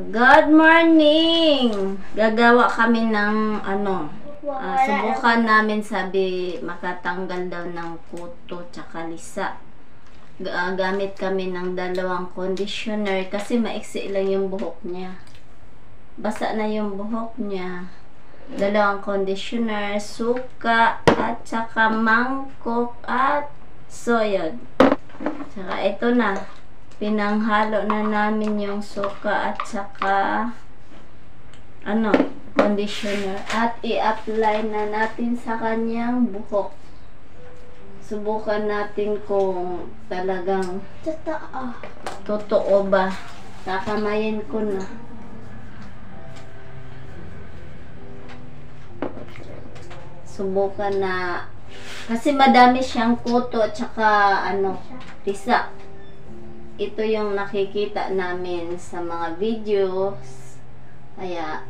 Good morning! Gagawa kami ng subukan namin, sabi makatanggal daw ng kuto tsaka lisa. Gamit kami ng 2 conditioner kasi maiksi lang yung buhok niya. Basa na yung buhok niya. 2 conditioner, suka at tsaka mangkok at soyod. Tsaka ito na. Pinanghalo na namin yung suka at saka conditioner at i-apply na natin sa kanyang buhok. Subukan natin kung talagang totoo ba. Kakamayin ko na. Subukan na kasi madami siyang kuto at saka tisa. Ito yung nakikita namin sa mga videos. Kaya,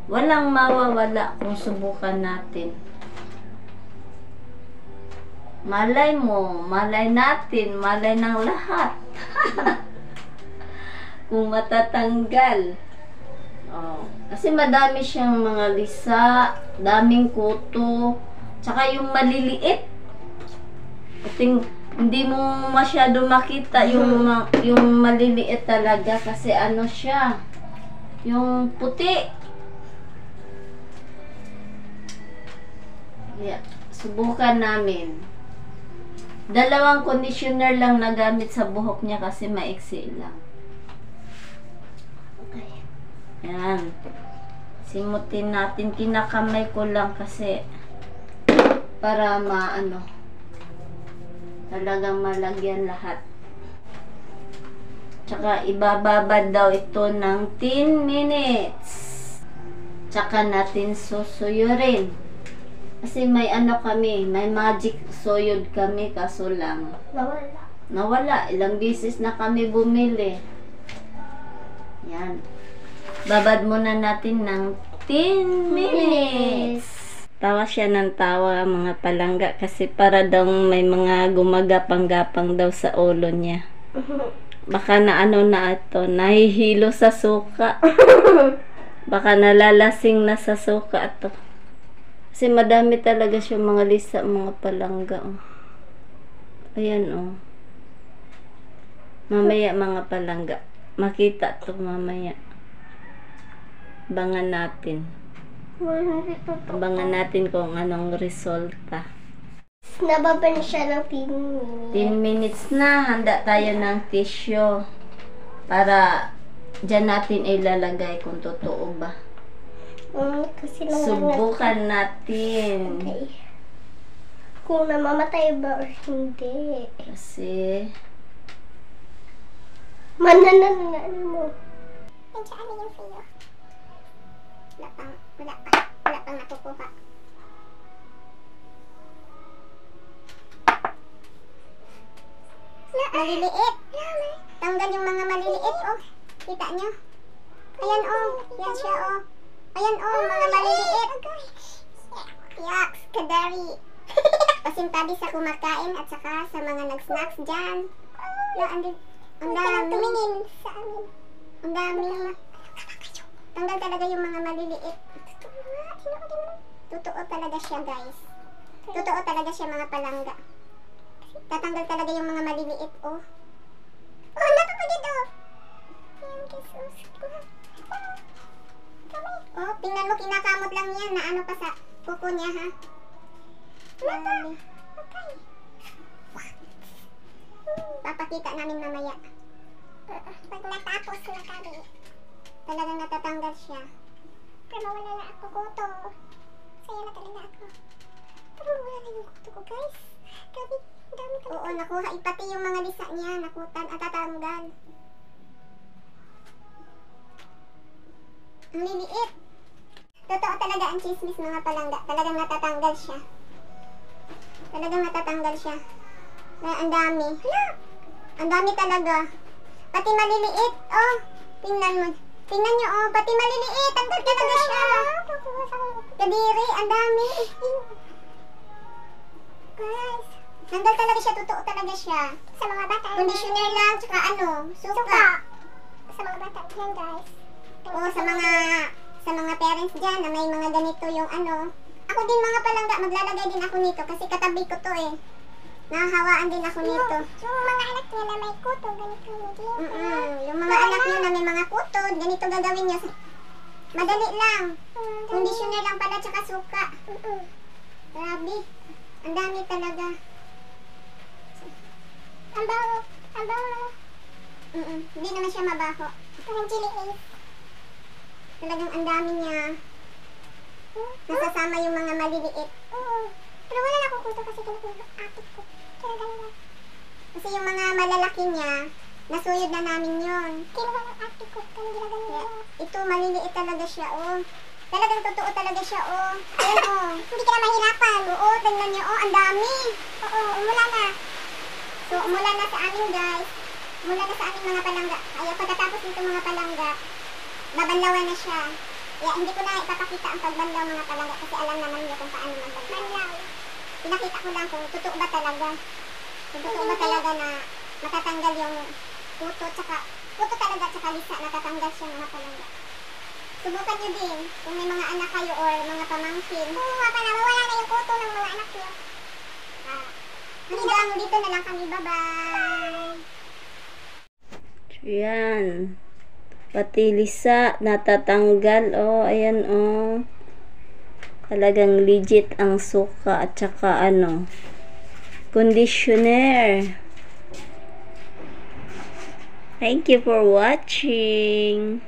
walang mawawala kung subukan natin. Malay mo, malay natin, malay ng lahat. Kung matatanggal. Kasi madami siyang mga lisa, daming kuto, tsaka yung maliliit. Hindi mo masyado makita yung maliliit talaga kasi siya, yung puti. Yeah, subukan namin. 2 conditioner lang nagamit sa buhok niya kasi maiksi lang. Okay. Ayan. Simutin natin. Kinakamay ko lang kasi para talagang malagyan lahat. Tsaka ibababad daw ito ng 10 minutes. Tsaka natin susuyurin. Kasi may kami, may magic soyod kami kaso lang nawala. Ilang beses na kami bumili. Yan. Babad muna natin ng 10 minutes. Tawa siya ng tawa, mga palangga, kasi para daw may mga gumagapang-gapang daw sa ulo niya. Baka na ito, nahihilo sa suka. Baka nalalasing na sa suka ito. Kasi madami talaga siya mga lisa, mga palangga. Ayan Mamaya mga palangga. Makita to mamaya. Abangan natin. Abangan natin kung anong resulta. Nababan siya ng 10 minutes. 10 minutes na. Handa tayo ng tissue. Para dyan natin ilalagay kung totoo ba. Kasi subukan natin. Okay. Kung namamatay ba or hindi. Kasi manananan mo. Nandiyan yung sa'yo. Wala pang nakukuha. Maliliit. Tanggal yung mga maliliit, Kita nyo? Ayan, Yan siya, Ayan, mga maliliit. Yucks, kadari. Pasintabi sa kumakain at saka sa mga nag-snacks dyan. Ang dami. Tumingin sa amin. Ang dami. Tanggal talaga yung mga maliliit. Totoo talaga siya, guys. Totoo talaga siya, mga palangga. Tatanggal talaga yung mga maliliit, napapagid, Ayan, Jesus. Tingnan mo, kinakamot lang yan na pa sa kuko niya, ha? Okay. Papakita namin mamaya. Pag natapos na kami, talagang natatanggal siya. Pero mawala na ako kuto. Saya na talaga ako. Pero mawala na yung kuto ko, guys. Grabe, dami talaga. Oo, nakuha. Ipati yung mga lisa niya. Nakutan at tatanggal. Ang liliit. Totoo talaga ang chismis, mga palangga. Talagang natatanggal siya. Ang dami. Ang dami talaga. Pati maliliit, Tingnan mo. Tingnan nyo, pati maliliit. Tanggal talaga siya. Kadiri, ang dami. Guys, tanggal talaga siya. Totoo talaga siya. Sa mga bata. Conditioner lang, tsaka suka. sa mga bata dyan, guys. Oo, sa mga parents dyan na may mga ganito yung ano. Ako din mga palangga, maglalagay din ako nito kasi katabi ko to eh. Nakahawaan din ako nito. Yung mga anak niya na may kuto, ganito din. Yung mga anak niya na may mga kuto, ganito gagawin niyo. Madali lang. Conditioner lang pala tsaka suka. Grabe. Ang dami talaga. Ang baho. Ang baho. Hindi naman siya mabaho. Parang chili eh. Talagang ang dami niya. Nasasama yung mga maliliit. Pero wala na akong kuto kasi kinakapit ko. Kaya ganun. Kasi yung mga malalaki niya, nasuyod na namin yun. Kinuha ng ate ko. Ito, maliliit talaga siya, oh. Talagang totoo talaga siya, oh. Ayun, oh. Hindi ka na mahirapan. Oo, tingnan niyo, oh, ang dami. Oo, umula na. So, umula na sa amin, guys. Umula na sa amin mga palangga. Kaya pagkatapos nito mga palangga, babanlawan na siya. Kaya hindi ko na ipapakita ang pagbanlaw mga palangga kasi alam naman niyo kung paano magbanlaw. Pinakita ko lang kung totoo ba talaga. Kung totoo ba talaga na matatanggal yung puto talaga tsaka lisa, natatanggal siya mga palangga. Subukan nyo din kung may mga anak kayo or mga pamangkin. Kumuha ka na, mawala na yung puto ng mga anak nyo. Hanggang dito na lang kami, bye-bye! Yan. Pati lisa, natatanggal. Oh, ayan, oh. Talagang legit ang suka at saka ano, conditioner. Thank you for watching.